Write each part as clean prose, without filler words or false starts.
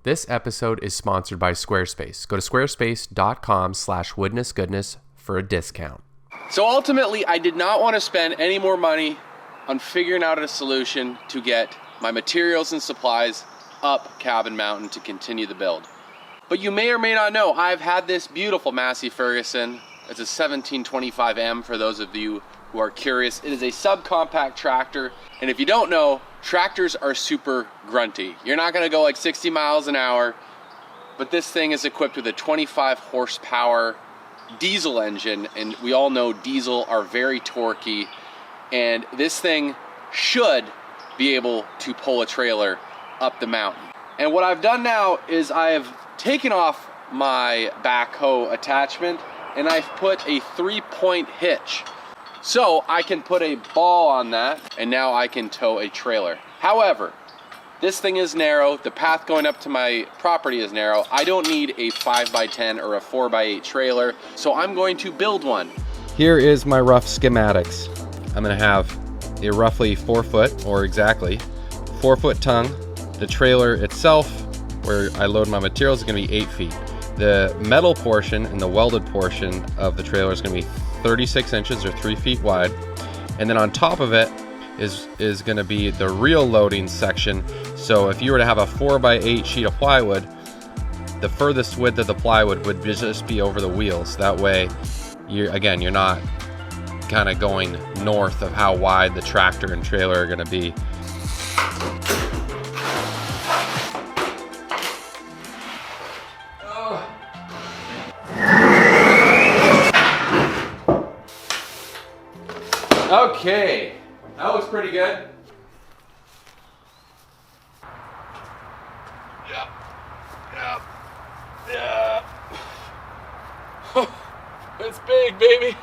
This episode is sponsored by Squarespace. Go to squarespace.com/woodnessgoodness for a discount. So ultimately, I did not want to spend any more money on figuring out a solution to get my materials and supplies up Cabin Mountain to continue the build. But you may or may not know, I've had this beautiful Massey Ferguson. It's a 1725M for those of you who are curious. It is a subcompact tractor, and if you don't know, tractors are super grunty. You're not gonna go like 60 miles an hour, but this thing is equipped with a 25 horsepower diesel engine, and we all know diesel are very torquey, and this thing should be able to pull a trailer up the mountain. And what I've done now is I have taken off my backhoe attachment and I've put a 3-point hitch. So I can put a ball on that and now I can tow a trailer. However, this thing is narrow, the path going up to my property is narrow. I don't need a 5x10 or a 4x8 trailer, so I'm going to build one. Here is my rough schematics. I'm gonna have a roughly 4 foot, or exactly 4 foot tongue. The trailer itself, where I load my materials, is gonna be 8 feet. The metal portion and the welded portion of the trailer is gonna be 36 inches or 3 feet wide. And then on top of it is gonna be the real loading section. So if you were to have a 4x8 sheet of plywood, the furthest width of the plywood would just be over the wheels. That way, you're not kind of going north of how wide the tractor and trailer are gonna be. Okay, that looks pretty good. Yeah. It's big, baby.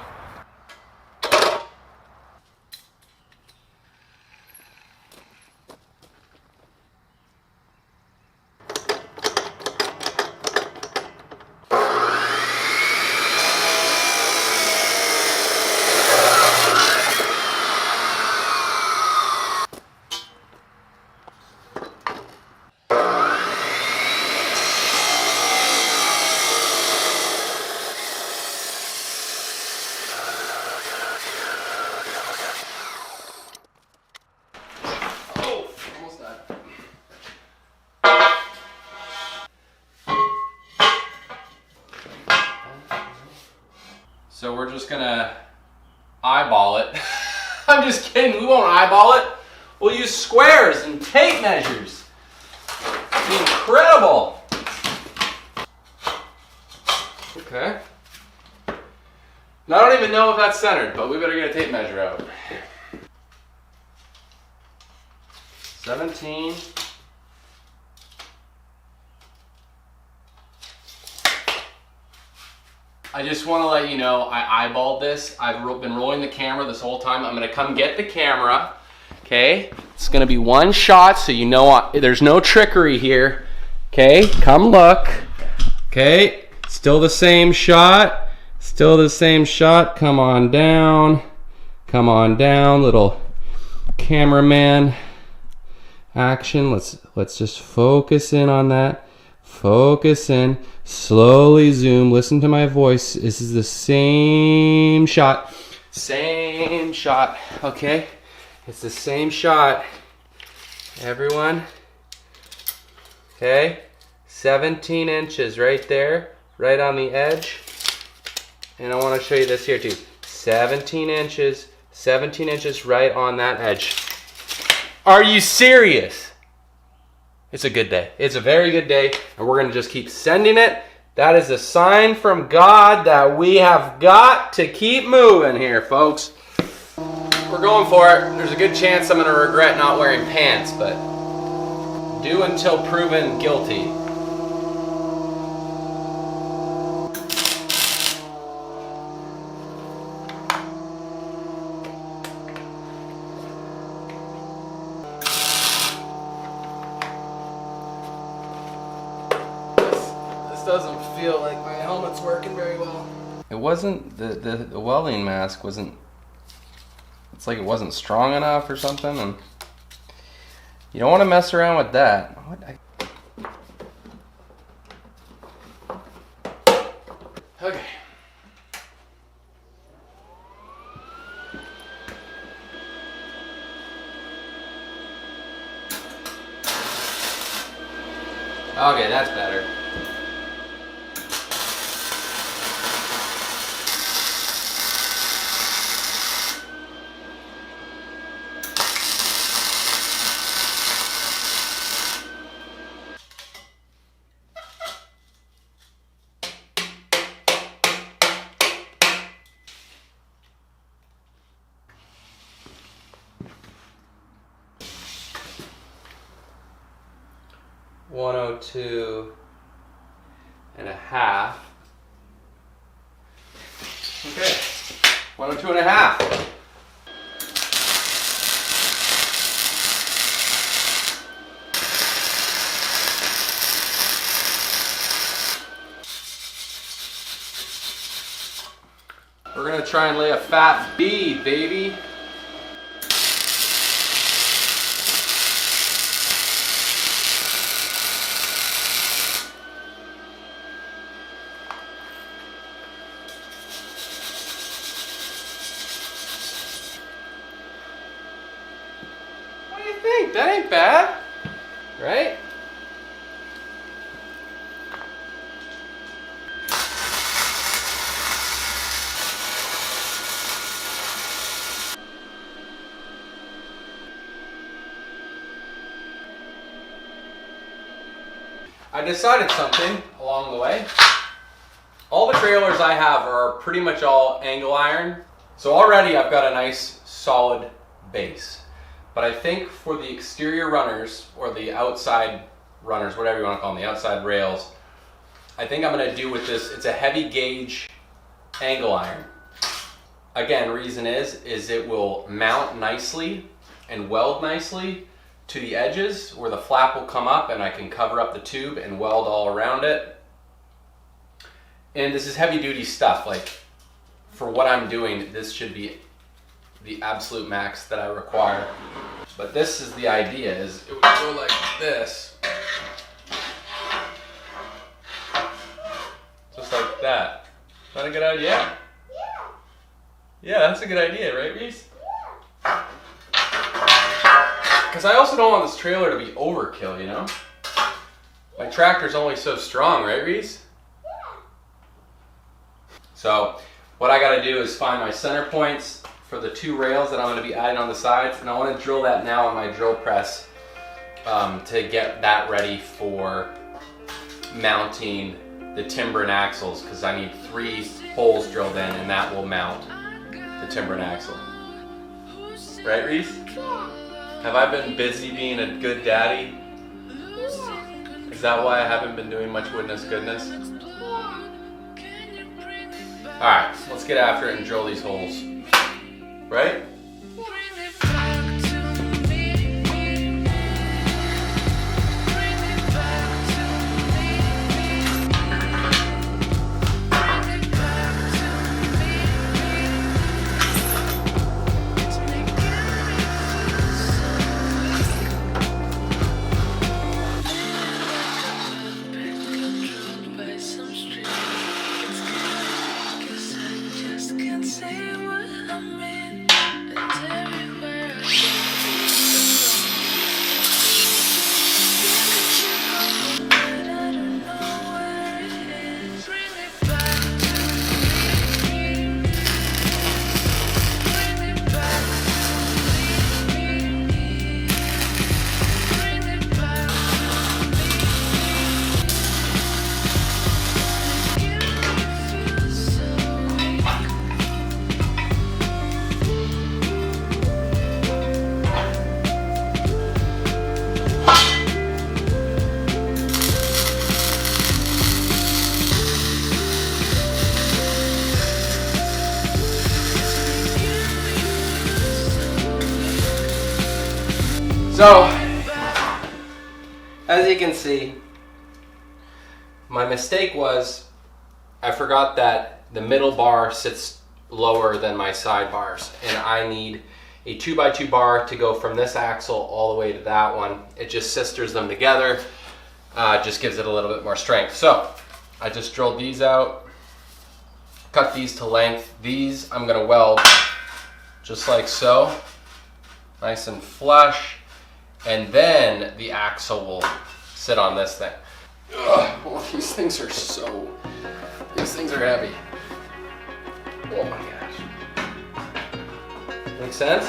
So we're just gonna eyeball it. I'm just kidding, we won't eyeball it. We'll use squares and tape measures. It'll be incredible. Okay. Now I don't even know if that's centered, but we better get a tape measure out. 17. I just want to let you know, I eyeballed this. I've been rolling the camera this whole time. I'm going to come get the camera, okay? It's going to be one shot, so you know there's no trickery here, okay? Come look, okay? Still the same shot, still the same shot. Come on down, little cameraman action. Let's just focus in on that. Focus in, slowly zoom, listen to my voice. This is the same shot, okay? It's the same shot, everyone, okay? 17 inches right there, right on the edge. And I wanna show you this here too. 17 inches right on that edge. Are you serious? It's a good day. It's a very good day, and we're gonna just keep sending it. That is a sign from God that we have got to keep moving here, folks. We're going for it. There's a good chance I'm gonna regret not wearing pants, but do until proven guilty. Doesn't feel like my helmet's working very well. It wasn't, the welding mask wasn't, it's like it wasn't strong enough or something, and you don't want to mess around with that. Okay, that's better. $102.5. Okay, 102.5. We're gonna try and lay a fat bead, baby. What do you think? That ain't bad, right? I decided something along the way. All the trailers I have are pretty much all angle iron. So already I've got a nice solid base. But I think for the exterior runners or the outside runners, whatever you want to call them, the outside rails, I think I'm going to do with this, it's a heavy gauge angle iron. Again, reason is it will mount nicely and weld nicely to the edges where the flap will come up and I can cover up the tube and weld all around it. And this is heavy duty stuff. Like for what I'm doing, this should be the absolute max that I require. But this is the idea, is it would go like this. Just like that. Is that a good idea? Yeah, that's a good idea, right, Reese? Because I also don't want this trailer to be overkill, you know? My tractor's only so strong, right, Reese? So, what I gotta do is find my center points for the two rails that I'm gonna be adding on the sides, and I wanna drill that now on my drill press to get that ready for mounting the timber and axles, because I need 3 holes drilled in, and that will mount the timber and axle. Right, Reese? Have I been busy being a good daddy? Is that why I haven't been doing much Woodness goodness? Alright, let's get after it and drill these holes. Right? So, as you can see, my mistake was I forgot that the middle bar sits lower than my side bars, and I need a 2x2 bar to go from this axle all the way to that one. It just sisters them together, just gives it a little bit more strength. So I just drilled these out, cut these to length. These I'm gonna weld just like so, nice and flush, and then the axle will sit on this thing. Oh, these things are heavy. Oh my gosh. Make sense?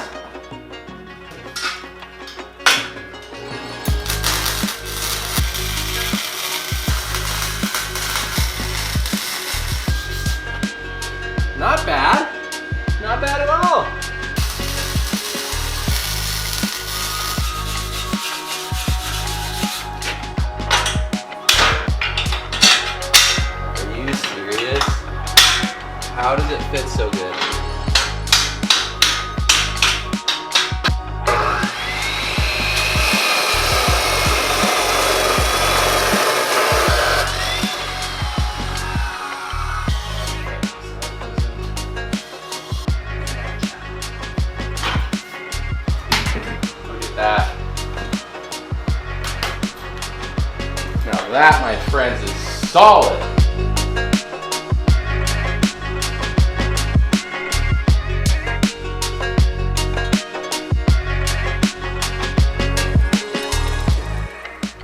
Not bad. Not bad at all. Are you serious? How does it fit so good? That. Now that, my friends, is solid.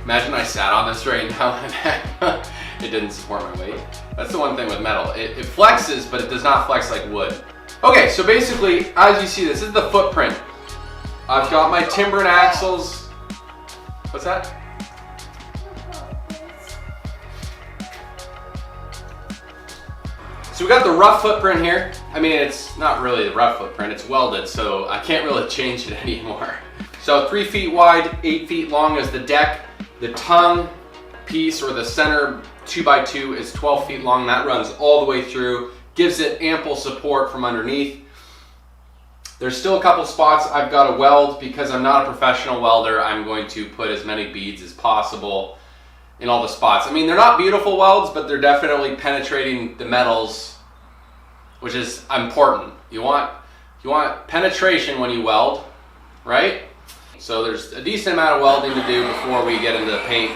Imagine I sat on this right now and it didn't support my weight. That's the one thing with metal. It flexes, but it does not flex like wood. Okay, so basically, as you see, this is the footprint. I've got my timber and axles. What's that? So we got the rough footprint here. I mean, it's not really the rough footprint, it's welded, so I can't really change it anymore. So 3 feet wide, 8 feet long is the deck. The tongue piece, or the center 2x2, is 12 feet long. That runs all the way through, gives it ample support from underneath. There's still a couple spots I've got to weld. Because I'm not a professional welder, I'm going to put as many beads as possible in all the spots. I mean, they're not beautiful welds, but they're definitely penetrating the metals, which is important. You want penetration when you weld, right? So there's a decent amount of welding to do before we get into the paint,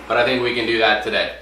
but I think we can do that today.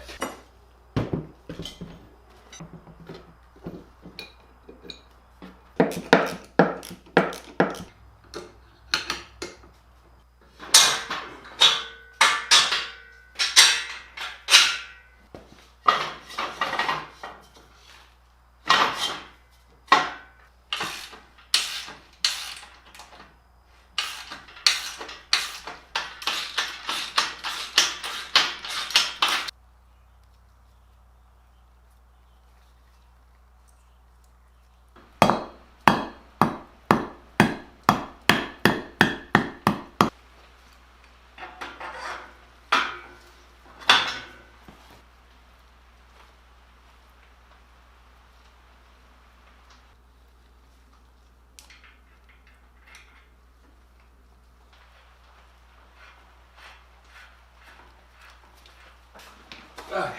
Okay.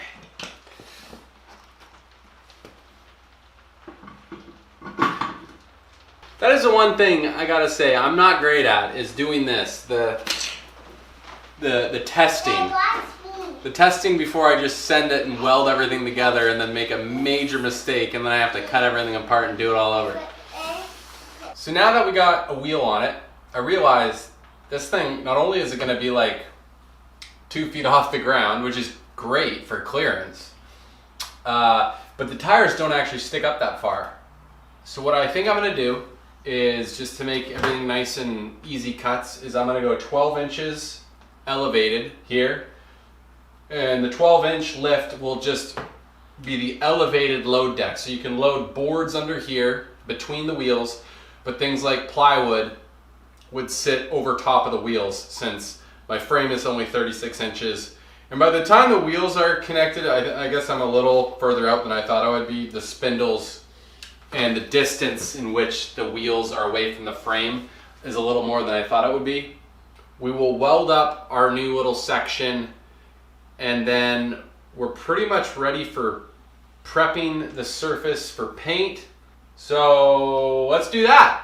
That is the one thing I gotta say I'm not great at, is doing this, the testing. The testing before I just send it and weld everything together and then make a major mistake and then I have to cut everything apart and do it all over. So now that we got a wheel on it, I realized this thing, not only is it gonna be like 2 feet off the ground, which is great for clearance, but the tires don't actually stick up that far. So what I think I'm gonna do is, just to make everything nice and easy cuts, is I'm gonna go 12 inches elevated here, and the 12-inch lift will just be the elevated load deck. So you can load boards under here between the wheels, but things like plywood would sit over top of the wheels, since my frame is only 36 inches. And by the time the wheels are connected, I guess I'm a little further out than I thought I would be. The spindles and the distance in which the wheels are away from the frame is a little more than I thought it would be. We will weld up our new little section, and then we're pretty much ready for prepping the surface for paint. So let's do that.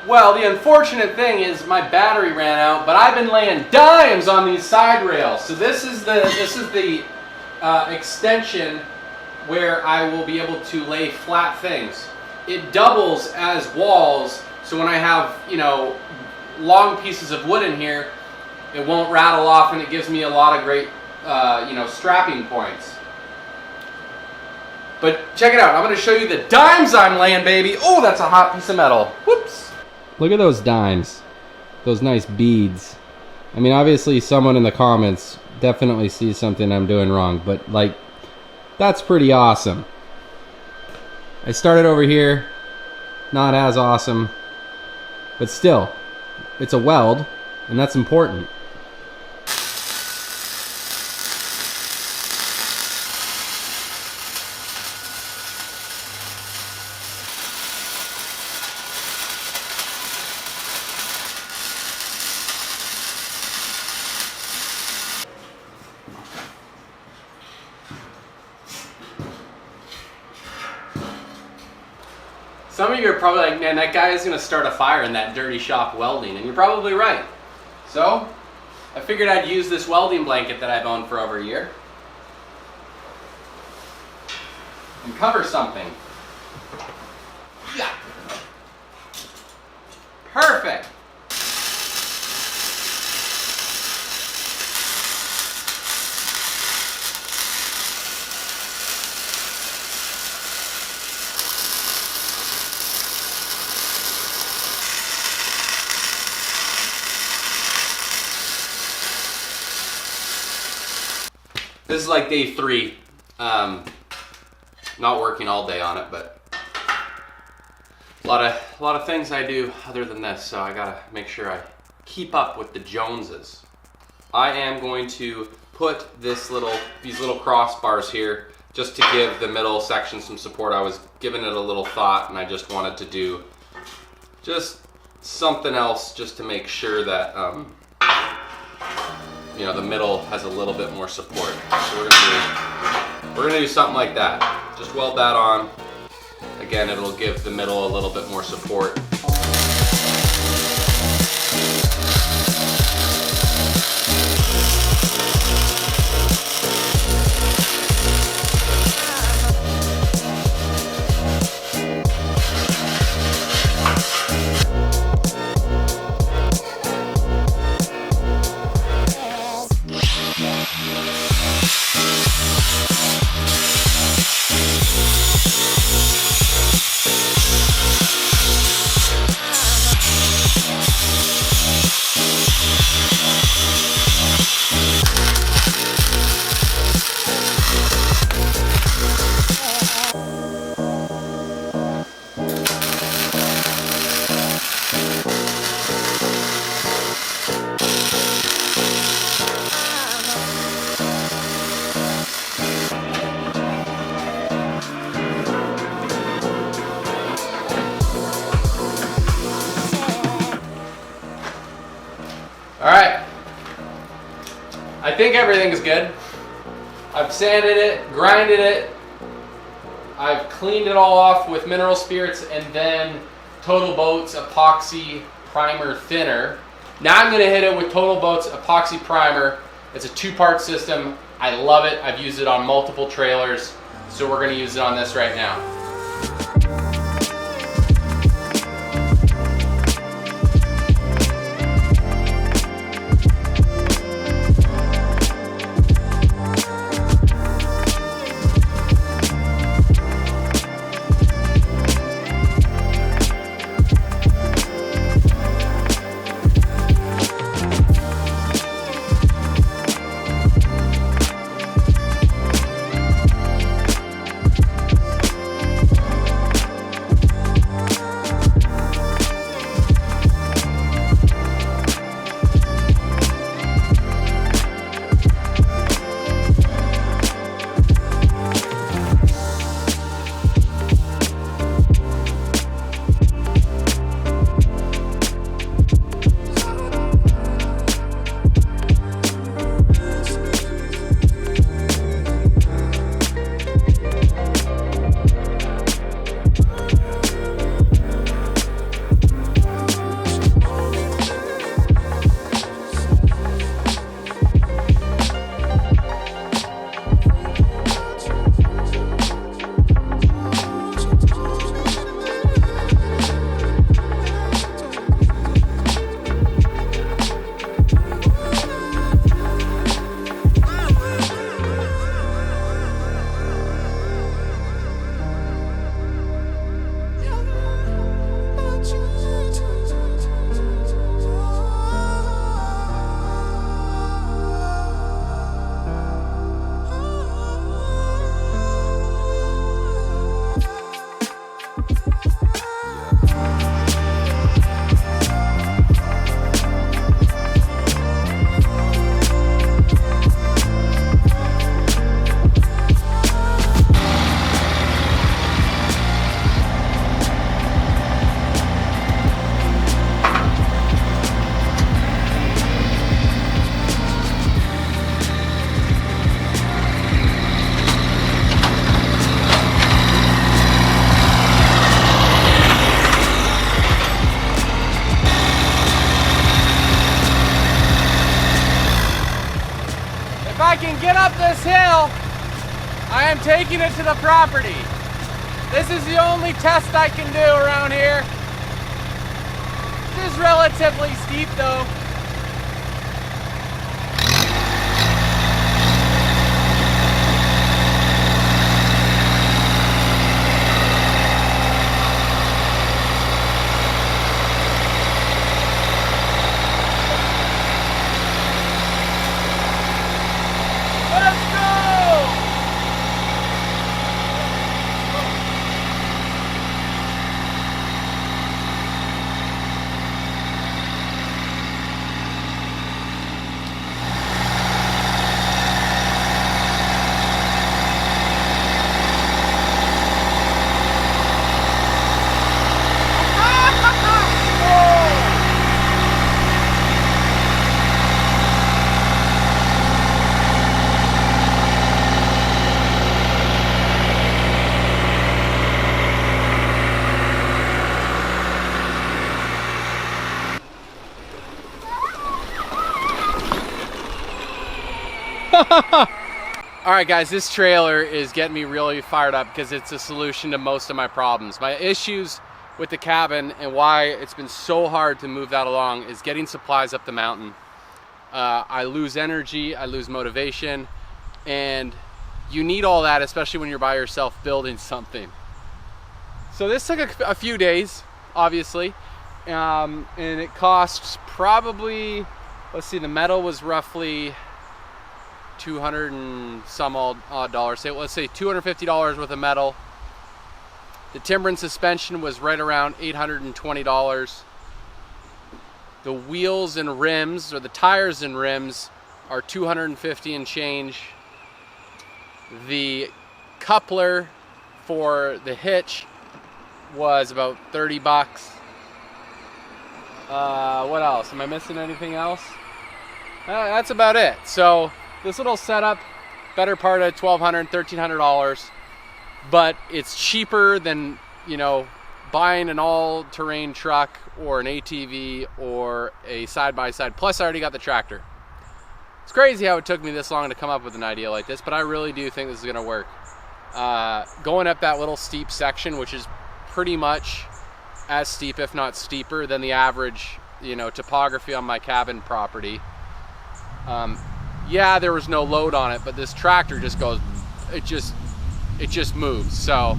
Well, the unfortunate thing is my battery ran out, but I've been laying dimes on these side rails. So this is the extension where I will be able to lay flat things. It doubles as walls, so when I have, you know, long pieces of wood in here, it won't rattle off, and it gives me a lot of great, you know, strapping points. But check it out. I'm going to show you the dimes I'm laying, baby. Oh, that's a hot piece of metal. Whoops. Look at those dimes. Those nice beads. I mean, obviously someone in the comments definitely sees something I'm doing wrong, but like, that's pretty awesome. I started over here, not as awesome, but still, it's a weld, and that's important. Some of you are probably like, man, that guy is going to start a fire in that dirty shop welding, and you're probably right. So, I figured I'd use this welding blanket that I've owned for over a year and cover something. Yeah. Perfect. This is like day 3. Not working all day on it, but a lot of things I do other than this, so I gotta make sure I keep up with the Joneses. I am going to put these little crossbars here just to give the middle section some support. I was giving it a little thought, and I just wanted to do just something else just to make sure that you know, the middle has a little bit more support. So we're gonna do something like that. Just weld that on. Again, it'll give the middle a little bit more support. Alright, I think everything's good. I've sanded it, grinded it, I've cleaned it all off with mineral spirits and then Total Boat's epoxy primer thinner. Now I'm going to hit it with Total Boat's epoxy primer. It's a 2-part system. I love it. I've used it on multiple trailers, so we're going to use it on this right now. I can get up this hill, I am taking it to the property. This is the only test I can do around here. This is relatively steep though. Alright guys, this trailer is getting me really fired up because it's a solution to most of my problems. My issues with the cabin and why it's been so hard to move that along is getting supplies up the mountain. I lose energy, I lose motivation, and you need all that, especially when you're by yourself building something. So this took a few days, obviously, and it costs probably, let's see, the metal was roughly 200 and some odd dollars. So let's say $250 worth of metal. The timber and suspension was right around $820. The wheels and rims, or the tires and rims, are $250 and change. The coupler for the hitch was about 30 bucks. What else? Am I missing anything else? That's about it. So this little setup, better part of $1,200, $1,300, but it's cheaper than, you know, buying an all-terrain truck or an ATV or a side-by-side. Plus, I already got the tractor. It's crazy how it took me this long to come up with an idea like this, but I really do think this is gonna work. Going up that little steep section, which is pretty much as steep, if not steeper, than the average, you know, topography on my cabin property. Yeah, there was no load on it, but this tractor just goes, it just moves. So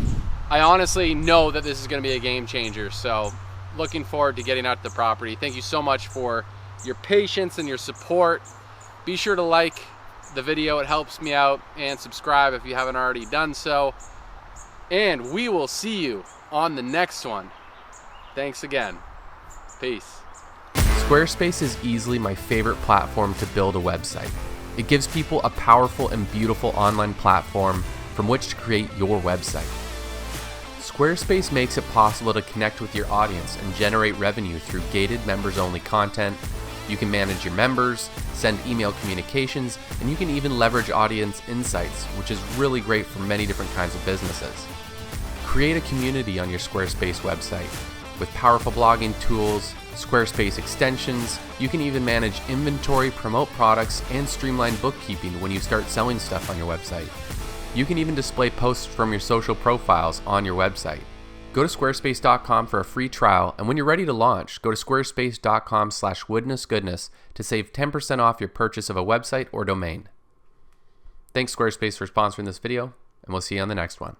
I honestly know that this is going to be a game changer. So looking forward to getting out to the property. Thank you so much for your patience and your support. Be sure to like the video, it helps me out, and subscribe if you haven't already done so. And we will see you on the next one. Thanks again. Peace. Squarespace is easily my favorite platform to build a website. It gives people a powerful and beautiful online platform from which to create your website. Squarespace makes it possible to connect with your audience and generate revenue through gated members-only content. You can manage your members, send email communications, and you can even leverage audience insights, which is really great for many different kinds of businesses. Create a community on your Squarespace website. With powerful blogging tools, Squarespace extensions, you can even manage inventory, promote products, and streamline bookkeeping when you start selling stuff on your website. You can even display posts from your social profiles on your website. Go to squarespace.com for a free trial, and when you're ready to launch, go to squarespace.com/woodnessgoodness to save 10% off your purchase of a website or domain. Thanks Squarespace for sponsoring this video, and we'll see you on the next one.